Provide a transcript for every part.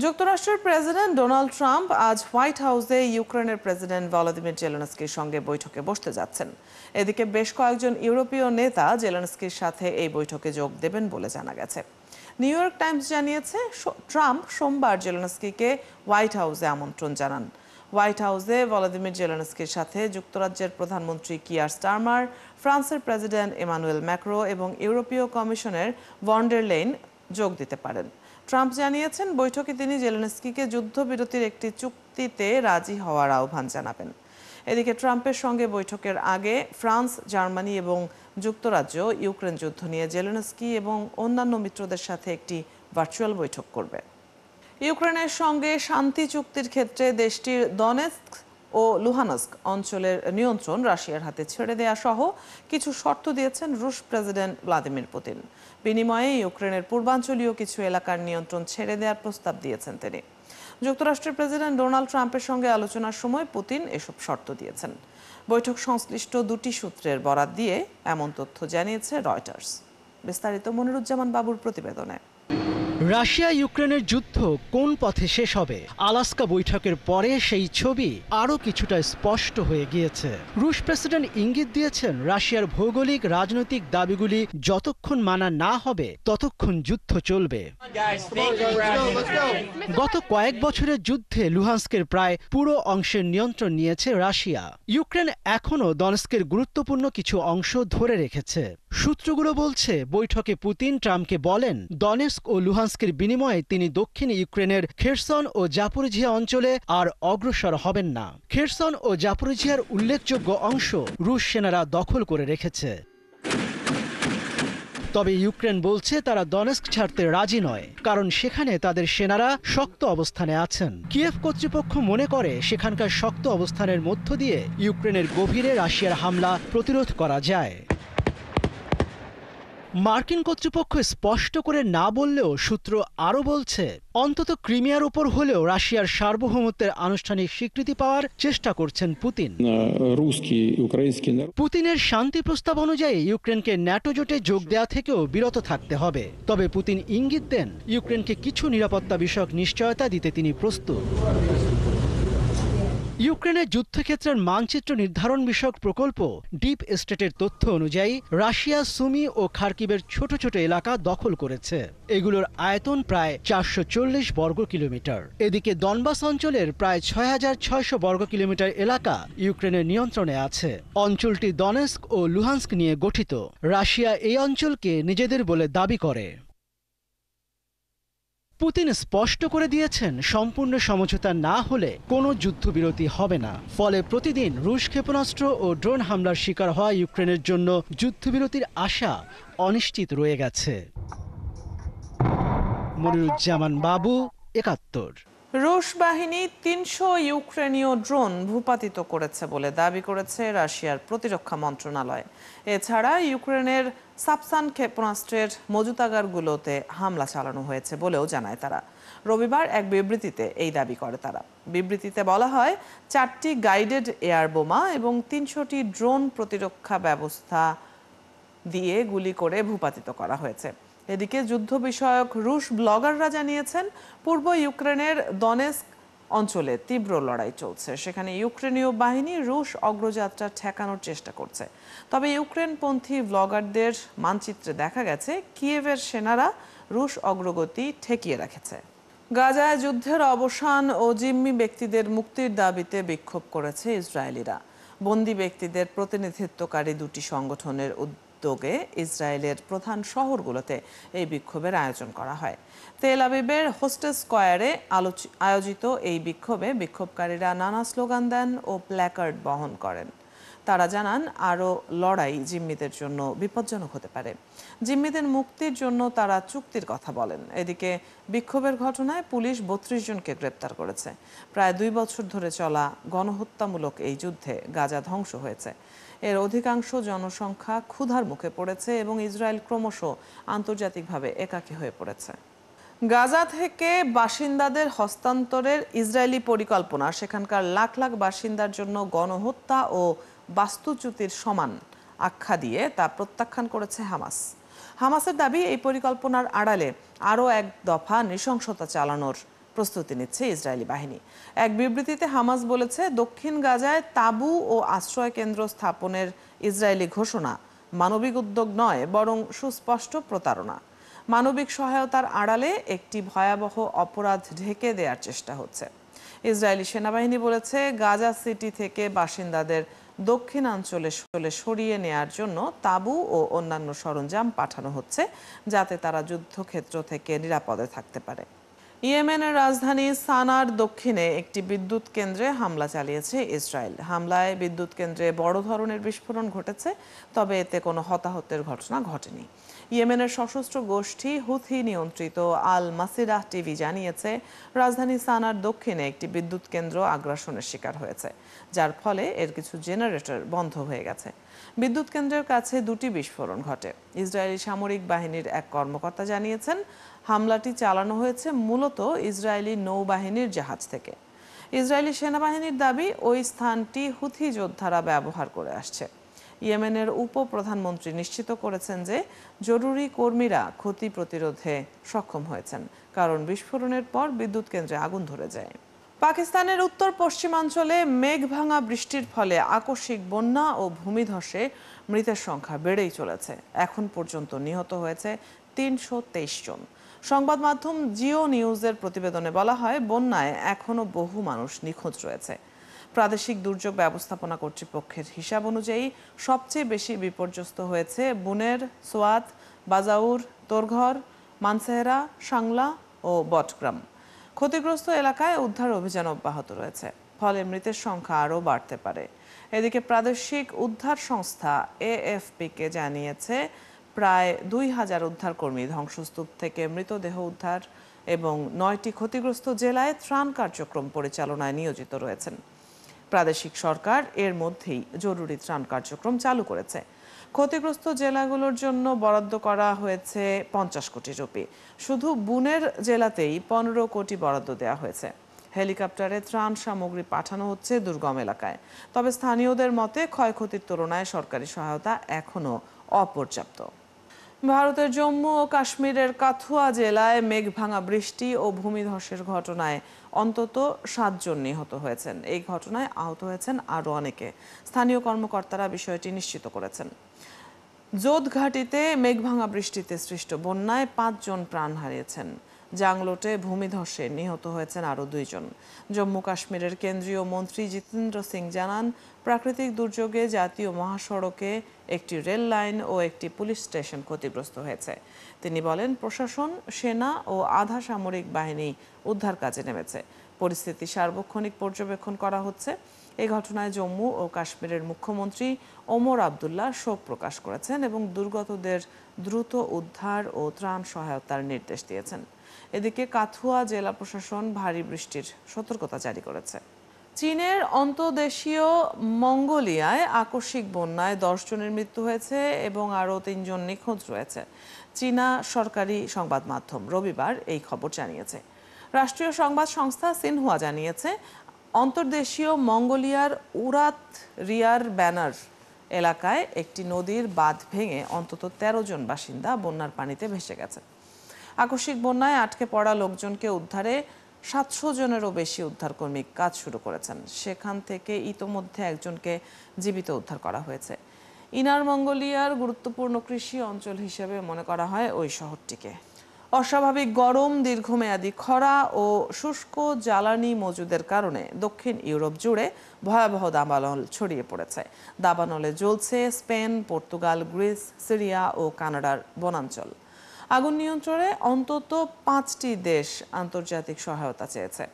যুক্তরাষ্ট্রের president Donald Trump আজ white হাউসে ইউক্রেনের প্রেসিডেন্ট ভলোদিমির জেলেনস্কির সঙ্গে বৈঠকে বসতে যাচ্ছেন। এদিকে বেশ কয়েকজন ইউরোপীয় নেতা জেলেনস্কির সাথে এই বৈঠকে যোগ দেবেন বলে জানা গেছে। নিউ ইয়র্ক টাইমস জানিয়েছে, ট্রাম্প সোমবার জেলেনস্কিকে হোয়াইট হাউসে আমন্ত্রণ জানান। হোয়াইট হাউসে ভলোদিমির জেলেনস্কির সাথে যুক্তরাজ্যের প্রধানমন্ত্রী কিয়ার স্টারমার, ফ্রান্সের প্রেসিডেন্ট ইমানুয়েল ম্যাক্রো এবং ইউরোপীয় কমিশনের ভন ডের লেইন যোগ দিতে পারেন। ট্রাম্প জানিয়েছেন, বৈঠকে তিনি জেলেনস্কিকে যুদ্ধবিরতির একটি চুক্তিতে রাজি হওয়ার আহ্বান জানাবেন। এদিকে ট্রাম্পের সঙ্গে বৈঠকের আগে ফ্রান্স, জার্মানি এবং যুক্তরাজ্য ইউক্রেন যুদ্ধ নিয়ে জেলেনস্কি এবং অন্যান্য মিত্রদের সাথে একটি ভার্চুয়াল বৈঠক করবে। ইউক্রেনের সঙ্গে শান্তি চুক্তির ক্ষেত্রে দেশটির দনেৎস্ক ও লুহানস্ক অঞ্চলের নিয়ন্ত্রণ রাশিয়ার হাতে ছেড়ে দেয়া সহ কিছু শর্ত দিয়েছেন রুশ প্রেসিডেন্ট ভ্লাদিমির পুতিন। বিনিময়ে ইউক্রেনের পূর্বাঞ্চলীয় কিছু এলাকার নিয়ন্ত্রণ ছেড়ে দেওয়ার প্রস্তাব দিয়েছেন তিনি। যুক্তরাষ্ট্রের প্রেসিডেন্ট ডোনাল্ড ট্রাম্পের সঙ্গে আলোচনার সময় পুতিন এসব শর্ত দিয়েছেন। বৈঠক সংশ্লিষ্ট দুটি সূত্রের বরাত দিয়ে এমন তথ্য জানিয়েছে রয়টার্স। বিস্তারিত মনিরুজ্জামান বাবুর প্রতিবেদনে। রাশিয়া ইউক্রেনের যুদ্ধ কোন পথে শেষ হবে? আলাস্কা বৈঠকের পরে সেই ছবি আরও কিছুটা স্পষ্ট হয়ে গিয়েছে। রুশ প্রেসিডেন্ট ইঙ্গিত দিয়েছেন, রাশিয়ার ভৌগোলিক রাজনৈতিক দাবিগুলি যতক্ষণ মানা না হবে ততক্ষণ যুদ্ধ চলবে। গত কয়েক বছরের যুদ্ধে লুহানস্কের প্রায় পুরো অংশের নিয়ন্ত্রণ নিয়েছে রাশিয়া। ইউক্রেন এখনও দনেৎস্কের গুরুত্বপূর্ণ কিছু অংশ ধরে রেখেছে। সূত্রগুলো বলছে, বৈঠকে পুতিন ট্রাম্পকে বলেন, দনেৎস্ক ও লুহানস্কের বিনিময়ে তিনি দক্ষিণ ইউক্রেনের খেরসন ও জাপোরিঝিয়া অঞ্চলে আর অগ্রসর হবেন না। খেরসন ও জাপোরিঝিয়ার উল্লেখযোগ্য অংশ রুশ সেনারা দখল করে রেখেছে। তবে ইউক্রেন বলছে তারা দনেৎস্ক ছাড়তে রাজি নয়, কারণ সেখানে তাদের সেনারা শক্ত অবস্থানে আছেন। কিয়েভ কর্তৃপক্ষ মনে করে সেখানকার শক্ত অবস্থানের মধ্য দিয়ে ইউক্রেনের গভীরে রাশিয়ার হামলা প্রতিরোধ করা যায়। মার্কিন কর্তৃপক্ষ স্পষ্ট করে না বললেও সূত্র আরও বলছে, অন্তত ক্রিমিয়ার উপর হলেও রাশিয়ার সার্বভৌমত্বের আনুষ্ঠানিক স্বীকৃতি পাওয়ার চেষ্টা করছেন পুতিন। পুতিনের শান্তি প্রস্তাব অনুযায়ী ইউক্রেনকে ন্যাটো জোটে যোগ দেওয়া থেকেও বিরত থাকতে হবে। তবে পুতিন ইঙ্গিত দেন, ইউক্রেনকে কিছু নিরাপত্তা বিষয়ক নিশ্চয়তা দিতে তিনি প্রস্তুত। ইউক্রেনের যুদ্ধক্ষেত্রের মানচিত্র নির্ধারণ বিষয়ক প্রকল্প ডিপ স্টেটের তথ্য অনুযায়ী রাশিয়া সুমি ও খার্কিভের ছোট ছোট এলাকা দখল করেছে। এগুলোর আয়তন প্রায় 440 বর্গ কিলোমিটার। এদিকে দনবাস অঞ্চলের প্রায় 6600 বর্গ কিলোমিটার এলাকা ইউক্রেনের নিয়ন্ত্রণে আছে। অঞ্চলটি দনেৎস্ক ও লুহানস্ক নিয়ে গঠিত। রাশিয়া এই অঞ্চলকে নিজেদের বলে দাবি করে। পুতিন স্পষ্ট করে দিয়েছেন, সম্পূর্ণ সমঝোতা না হলে কোনো যুদ্ধবিরতি হবে না। ফলে প্রতিদিন রুশ ক্ষেপণাস্ত্র ও ড্রোন হামলার শিকার হওয়া ইউক্রেনের জন্য যুদ্ধবিরতির আশা অনিশ্চিত রয়ে গেছে। মনিরুজ্জামান বাবু, ৭১। রুশ বাহিনী ৩০০ ইউক্রেনীয় ড্রোন ভূপাতিত করেছে বলে দাবি করেছে রাশিয়ার প্রতিরক্ষা মন্ত্রণালয়। এছাড়া ইউক্রেনের সাপসান ক্ষেপণাস্ত্রের মজুতাগারগুলোতে হামলা চালানো হয়েছে বলেও জানায় তারা। রবিবার এক বিবৃতিতে এই দাবি করে তারা। বিবৃতিতে বলা হয়, 4টি গাইডেড এয়ার বোমা এবং 300টি ড্রোন প্রতিরক্ষা ব্যবস্থা দিয়ে গুলি করে ভূপাতিত করা হয়েছে। এদিকে যুদ্ধ বিষয়ক রুশ ব্লগাররা জানিয়েছেন, পূর্ব ইউক্রেনের দনেৎস্ক অঞ্চলে তীব্র লড়াই চলছে। সেখানে ইউক্রেনীয় বাহিনী রুশ অগ্রযাত্রা ঠেকানোর চেষ্টা করছে। তবে ইউক্রেনপন্থী ব্লগারদের মানচিত্রে দেখা গেছে, কিয়েভের সেনারা রুশ অগ্রগতি ঠেকিয়ে রেখেছে। গাজায় যুদ্ধের অবসান ও জিম্মি ব্যক্তিদের মুক্তির দাবিতে বিক্ষোভ করেছে ইসরায়েলিরা। বন্দী ব্যক্তিদের প্রতিনিধিত্বকারী দুটি সংগঠনের উদ্যোগে ইসরায়েলের প্রধান শহরগুলোতে এই বিক্ষোভের আয়োজন করা হয়। তেল আবিবের হোস্টেস স্কয়ারে আয়োজিত এই বিক্ষোভে বিক্ষোভকারীরা নানা স্লোগান দেন ও প্ল্যাকার্ড বহন করেন। তারা জানান, আরও লড়াই জিম্মিদের জন্য বিপজ্জনক হতে পারে। জিম্মিদের মুক্তির জন্য তারা চুক্তির কথা বলেন। এদিকে বিক্ষোভের ঘটনায় পুলিশ 32 জনকে গ্রেপ্তার করেছে। প্রায় 2 বছর ধরে চলা গণহত্যামূলক এই যুদ্ধে গাজা ধ্বংস হয়েছে। এর অধিকাংশ জনসংখ্যা ক্ষুধার মুখে পড়েছে এবং ইসরায়েল ক্রমশ আন্তর্জাতিকভাবে একাকী হয়ে পড়েছে। গাজা থেকে বাসিন্দাদের হস্তান্তরের ইসরায়েলি পরিকল্পনা সেখানকার লাখ লাখ বাসিন্দার জন্য গণহত্যা ও বাস্তুচ্যুতির সমান আখ্যা দিয়ে তা প্রত্যাখ্যান করেছে হামাস। হামাসের দাবি, এই পরিকল্পনার আড়ালে আরও এক দফা নৃশংসতা চালানোর প্রস্তুতি নিচ্ছে ইসরায়েলি বাহিনী। এক বিবৃতিতে হামাস বলেছে, দক্ষিণ গাজায় তাঁবু ও আশ্রয় কেন্দ্র স্থাপনের ইসরায়েলি ঘোষণা মানবিক উদ্যোগ নয়, বরং সুস্পষ্ট প্রতারণা। মানবিক সহায়তার আড়ালে একটি ভয়াবহ অপরাধ ঢেকে দেওয়ার চেষ্টা হচ্ছে। ইসরায়েলি সেনাবাহিনী বলেছে, গাজা সিটি থেকে বাসিন্দাদের দক্ষিণাঞ্চলে সরিয়ে নেয়ার জন্য তাঁবু ও অন্যান্য সরঞ্জাম পাঠানো হচ্ছে, যাতে তারা যুদ্ধক্ষেত্র থেকে নিরাপদে থাকতে পারে। ইয়েমেনের রাজধানী সানার দক্ষিণে একটি বিদ্যুৎ কেন্দ্রে হামলা চালিয়েছে ইসরায়েল। হামলায় বিদ্যুৎ কেন্দ্রে বড় ধরনের বিস্ফোরণ ঘটেছে, তবে এতে কোনো হতাহতের ঘটনা ঘটেনি। ইয়েমেনের সশস্ত্র গোষ্ঠী হুথি নিয়ন্ত্রিত আল মাসিরাহ টিভি জানিয়েছে, রাজধানী সানার দক্ষিণে একটি বিদ্যুৎ কেন্দ্র আগ্রাসনের শিকার হয়েছে, যার ফলে এর কিছু জেনারেটর বন্ধ হয়ে গেছে। বিদ্যুৎ কেন্দ্রের কাছে দুটি বিস্ফোরণ ঘটে। ইসরায়েলি সামরিক বাহিনীর এক কর্মকর্তা জানিয়েছেন, হামলাটি চালানো হয়েছে মূলত ইসরায়েলি নৌবাহিনীর জাহাজ থেকে। ইসরায়েলি সেনাবাহিনীর দাবি, ওই স্থানটি হুথি যোদ্ধারা ব্যবহার করে আসছে। ইয়েমেনের উপপ্রধানমন্ত্রী নিশ্চিত করেছেন যে জরুরি কর্মীরা ক্ষতি প্রতিরোধে সক্ষম হয়েছেন, কারণ বিস্ফোরণের পর বিদ্যুৎ কেন্দ্রে আগুন ধরে যায়। পাকিস্তানের উত্তর পশ্চিমাঞ্চলে মেঘ ভাঙা বৃষ্টির ফলে আকস্মিক বন্যা ও ভূমিধসে মৃতের সংখ্যা বেড়েই চলেছে। এখন পর্যন্ত নিহত হয়েছে ৩২৩ জন। সংবাদ মাধ্যম জিও নিউজের প্রতিবেদনে বলা হয়, বন্যায় এখনও বহু মানুষ নিখোঁজ রয়েছে। প্রাদেশিক দুর্যোগ ব্যবস্থাপনা কর্তৃপক্ষের হিসাব অনুযায়ী সবচেয়ে বেশি বিপর্যস্ত হয়েছে বুনের, সোয়াত, বাজাউর, তোরঘর, মানসেহরা, সাংলা ও বটগ্রাম। ক্ষতিগ্রস্ত এলাকায় উদ্ধার অভিযান অব্যাহত রয়েছে, ফলে মৃতের সংখ্যা আরও বাড়তে পারে। এদিকে প্রাদেশিক উদ্ধার সংস্থা এএফপিকে জানিয়েছে, প্রায় ২,০০০ উদ্ধারকর্মী ধ্বংসস্তূপ থেকে মৃতদেহ উদ্ধার এবং ৯টি ক্ষতিগ্রস্ত জেলায় ত্রাণ কার্যক্রম পরিচালনায় নিয়োজিত রয়েছেন। প্রাদেশিক সরকার এর মধ্যেই জরুরি ত্রাণ কার্যক্রম চালু করেছে। ক্ষতিগ্রস্ত জেলাগুলোর জন্য বরাদ্দ করা হয়েছে ৫০ কোটি রুপি। শুধু বুনের জেলাতেই ১৫ কোটি বরাদ্দ দেওয়া হয়েছে। হেলিকপ্টারে ত্রাণ সামগ্রী পাঠানো হচ্ছে দুর্গম এলাকায়। তবে স্থানীয়দের মতে, ক্ষয়ক্ষতির তুলনায় সরকারি সহায়তা এখনও অপর্যাপ্ত। ভারতের জম্মু ও কাশ্মীরের কাথুয়া জেলায় মেঘভাঙা বৃষ্টি ও ভূমিধসের ঘটনায় অন্তত ৭ জন নিহত হয়েছেন। এই ঘটনায় আহত হয়েছেন আরও অনেকে। স্থানীয় কর্মকর্তারা বিষয়টি নিশ্চিত করেছেন। জোদঘাটিতে মেঘভাঙা বৃষ্টিতে সৃষ্ট বন্যায় ৫ জন প্রাণ হারিয়েছেন। জাংলোটে ভূমিধসে নিহত হয়েছেন আরও ২ জন। জম্মু কাশ্মীরের কেন্দ্রীয় মন্ত্রী জিতেন্দ্র সিং জানান, প্রাকৃতিক দুর্যোগে জাতীয় মহাসড়কে একটি রেল লাইন ও একটি পুলিশ স্টেশন ক্ষতিগ্রস্ত হয়েছে। তিনি বলেন, প্রশাসন, সেনা ও আধা সামরিক বাহিনী উদ্ধার কাজে নেমেছে। পরিস্থিতি সার্বক্ষণিক পর্যবেক্ষণ করা হচ্ছে। এই ঘটনায় জম্মু ও কাশ্মীরের মুখ্যমন্ত্রী ওমর আবদুল্লাহ শোক প্রকাশ করেছেন এবং দুর্গতদের দ্রুত উদ্ধার ও ত্রাণ সহায়তার নির্দেশ দিয়েছেন। এদিকে কাথুয়া জেলা প্রশাসন ভারী বৃষ্টির সতর্কতা জারি করেছে। চীনের অন্তর্দেশীয় মঙ্গোলিয়ায় আকস্মিক বন্যায় ১০ জনের মৃত্যু হয়েছে এবং আরও ৩ জন নিখোঁজ রয়েছে। চীনা সরকারি সংবাদ মাধ্যম রবিবার এই খবর জানিয়েছে। রাষ্ট্রীয় সংবাদ সংস্থা সিনহুয়া জানিয়েছে, অন্তর্দেশীয় মঙ্গোলিয়ার উরাত রিয়ার ব্যানার এলাকায় একটি নদীর বাঁধ ভেঙে অন্তত ১৩ জন বাসিন্দা বন্যার পানিতে ভেসে গেছে। আকস্মিক বন্যায় আটকে পড়া লোকজনকে উদ্ধারে ৭০০ জনেরও বেশি উদ্ধারকর্মী কাজ শুরু করেছেন। সেখান থেকে ইতোমধ্যে একজনকে জীবিত উদ্ধার করা হয়েছে। ইনার মঙ্গোলিয়ার গুরুত্বপূর্ণ কৃষি অঞ্চল হিসেবে মনে করা হয় ওই শহরটিকে। অস্বাভাবিক গরম, দীর্ঘমেয়াদী খরা ও শুষ্ক জ্বালানি মজুদের কারণে দক্ষিণ ইউরোপ জুড়ে ভয়াবহ দাবানল ছড়িয়ে পড়েছে। দাবানলে জ্বলছে স্পেন, পর্তুগাল, গ্রিস, সিরিয়া ও কানাডার বনাঞ্চল। আগুন নিয়ন্ত্রণে অন্তত ৫টি দেশ আন্তর্জাতিক সহায়তা চেয়েছে।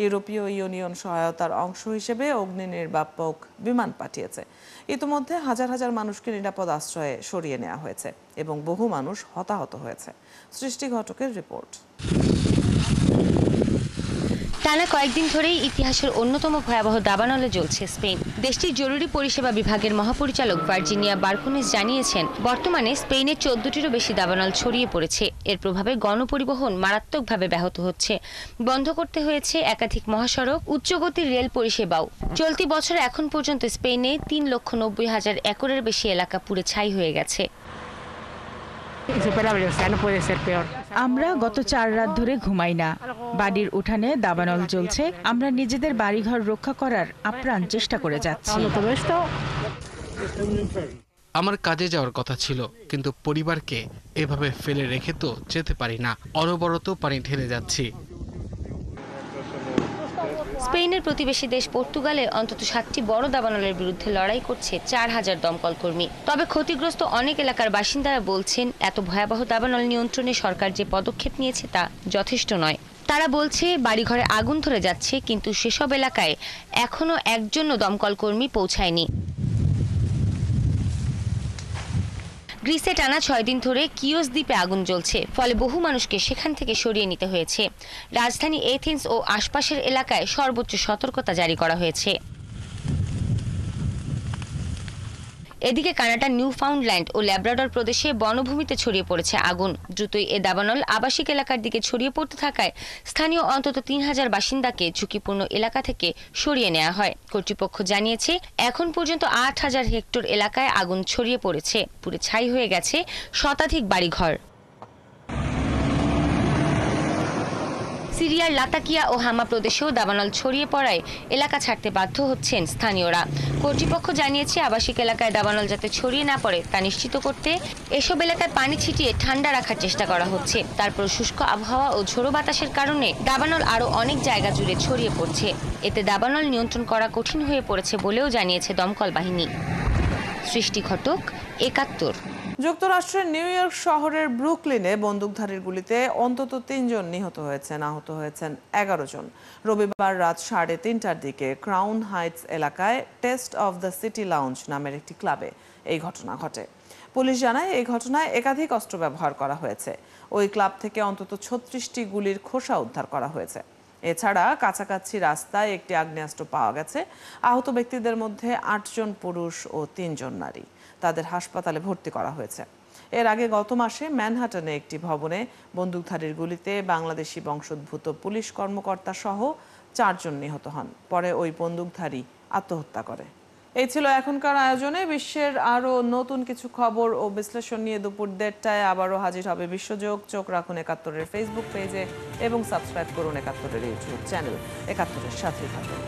ইউরোপীয় ইউনিয়ন সহায়তার অংশ হিসেবে অগ্নি নির্বাপক বিমান পাঠিয়েছে। ইতিমধ্যে হাজার হাজার মানুষকে নিরাপদ আশ্রয়ে সরিয়ে নেওয়া হয়েছে এবং বহু মানুষ হতাহত হয়েছে। সৃষ্টি ঘটকের রিপোর্ট। টানা কয়েকদিন ধরেই ইতিহাসের অন্যতম ভয়াবহ দাবানলে জ্বলছে স্পেন। দেশটির জরুরি পরিষেবা বিভাগের মহাপরিচালক ভার্জিনিয়া বারকুনেস জানিয়েছেন, বর্তমানে স্পেনে ১৪টিরও বেশি দাবানল ছড়িয়ে পড়েছে। এর প্রভাবে গণপরিবহন মারাত্মকভাবে ব্যাহত হচ্ছে। বন্ধ করতে হয়েছে একাধিক মহাসড়ক, উচ্চগতির রেল পরিষেবাও। চলতি বছর এখন পর্যন্ত স্পেনে ৩,৯০,০০০ একরের বেশি এলাকা পুড়ে ছাই হয়ে গেছে। আমরা গত ৪ রাত ধরে ঘুমাই না। বাড়ির উঠানে দাবানল জ্বলছে, আমরা নিজেদের বাড়িঘর রক্ষা করার আপ্রাণ চেষ্টা করে যাচ্ছি। আমার কাজে যাওয়ার কথা ছিল, কিন্তু পরিবারকে এভাবে ফেলে রেখে তো যেতে পারি না। অনবরত পানি ঢেলে যাচ্ছি। স্পেনের প্রতিবেশী দেশ পর্তুগালে অন্তত 7টি বড় দাবানলের বিরুদ্ধে লড়াই করছে 4000 দমকল কর্মী। তবে ক্ষতিগ্রস্ত অনেক এলাকার বাসিন্দারা বলছেন, এত ভয়াবহ দাবানল নিয়ন্ত্রণে সরকার যে পদক্ষেপ নিয়েছে তা যথেষ্ট নয়। তারা বলছে বাড়িঘরে আগুন ধরে যাচ্ছে, কিন্তু সেসব এলাকায় এখনো একজনও দমকল কর্মী পৌঁছায়নি। গ্রিসে টানা 6 দিন ধরে কিওস দ্বীপে আগুন জ্বলছে, ফলে বহু মানুষকে সেখান থেকে সরিয়ে নিতে হয়েছে। রাজধানী এথেন্স ও আশপাশের এলাকায় সর্বোচ্চ সতর্কতা জারি করা হয়েছে। এদিকে কানাডার নিউফাউন্ডল্যান্ড ও ল্যাব্রাডর প্রদেশে বনভূমিতে ছড়িয়ে পড়েছে আগুন। দ্রুতই এ দাবানল আবাসিক এলাকার দিকে ছড়িয়ে পড়তে থাকায় স্থানীয় অন্তত 3000 বাসিন্দাকে ঝুঁকিপূর্ণ এলাকা থেকে সরিয়ে নেওয়া হয়। কর্তৃপক্ষ জানিয়েছে, এখন পর্যন্ত 8000 হেক্টর এলাকায় আগুন ছড়িয়ে পড়েছে, পুড়ে ছাই হয়ে গেছে শতাধিক বাড়িঘর। সিরিয়ার লাতাকিয়া ও হামা প্রদেশেও দাবানল ছড়িয়ে পড়ায় এলাকা ছাড়তে বাধ্য হচ্ছেন স্থানীয়রা। কর্তৃপক্ষ জানিয়েছে, আবাসিক এলাকায় দাবানল যাতে ছড়িয়ে না পড়ে তা নিশ্চিত করতে এসব এলাকায় পানি ছিটিয়ে ঠান্ডা রাখার চেষ্টা করা হচ্ছে। তারপর শুষ্ক আবহাওয়া ও ঝোড়ো বাতাসের কারণে দাবানল আরও অনেক জায়গা জুড়ে ছড়িয়ে পড়ছে। এতে দাবানল নিয়ন্ত্রণ করা কঠিন হয়ে পড়েছে বলেও জানিয়েছে দমকল বাহিনী। সৃষ্টি ঘটক, 71। যুক্তরাষ্ট্রের নিউ ইয়র্ক শহরের ব্রুকলিনে বন্দুকধারীর গুলিতে অন্তত 3 জন নিহত হয়েছেন, আহত হয়েছেন 11 জন। রবিবার রাত 3:30টার দিকে ক্রাউন হাইটস এলাকায় test of the city lounge নামের একটি ক্লাবে এই ঘটনা ঘটে। পুলিশ জানায়, এই ঘটনায় একাধিক অস্ত্র ব্যবহার করা হয়েছে। ওই ক্লাব থেকে অন্তত 36টি গুলির খোসা উদ্ধার করা হয়েছে। এছাড়া কাছাকাছি রাস্তায় একটি আগ্নেয়াস্ত্র পাওয়া গেছে। আহত ব্যক্তিদের মধ্যে 8 জন পুরুষ ও 3 জন নারী। তাদের হাসপাতালে ভর্তি করা হয়েছে। এর আগে গত মাসে ম্যানহাটনে একটি ভবনে বন্দুকধারীর গুলিতে বাংলাদেশি বংশোদ্ভূত পুলিশ কর্মকর্তা সহ 4 জন নিহত হন। পরে ওই বন্দুকধারী আত্মহত্যা করে। এই ছিল এখনকার আয়োজনে। বিশ্বের আরও নতুন কিছু খবর ও বিশ্লেষণ নিয়ে দুপুর 1:30টায় আবারও হাজির হবে বিশ্বযোগ। চোখ রাখুন 71-এর ফেসবুক পেজে এবং সাবস্ক্রাইব করুন 71-এর ইউটিউব চ্যানেল। 71-এর সাথেই থাকুন।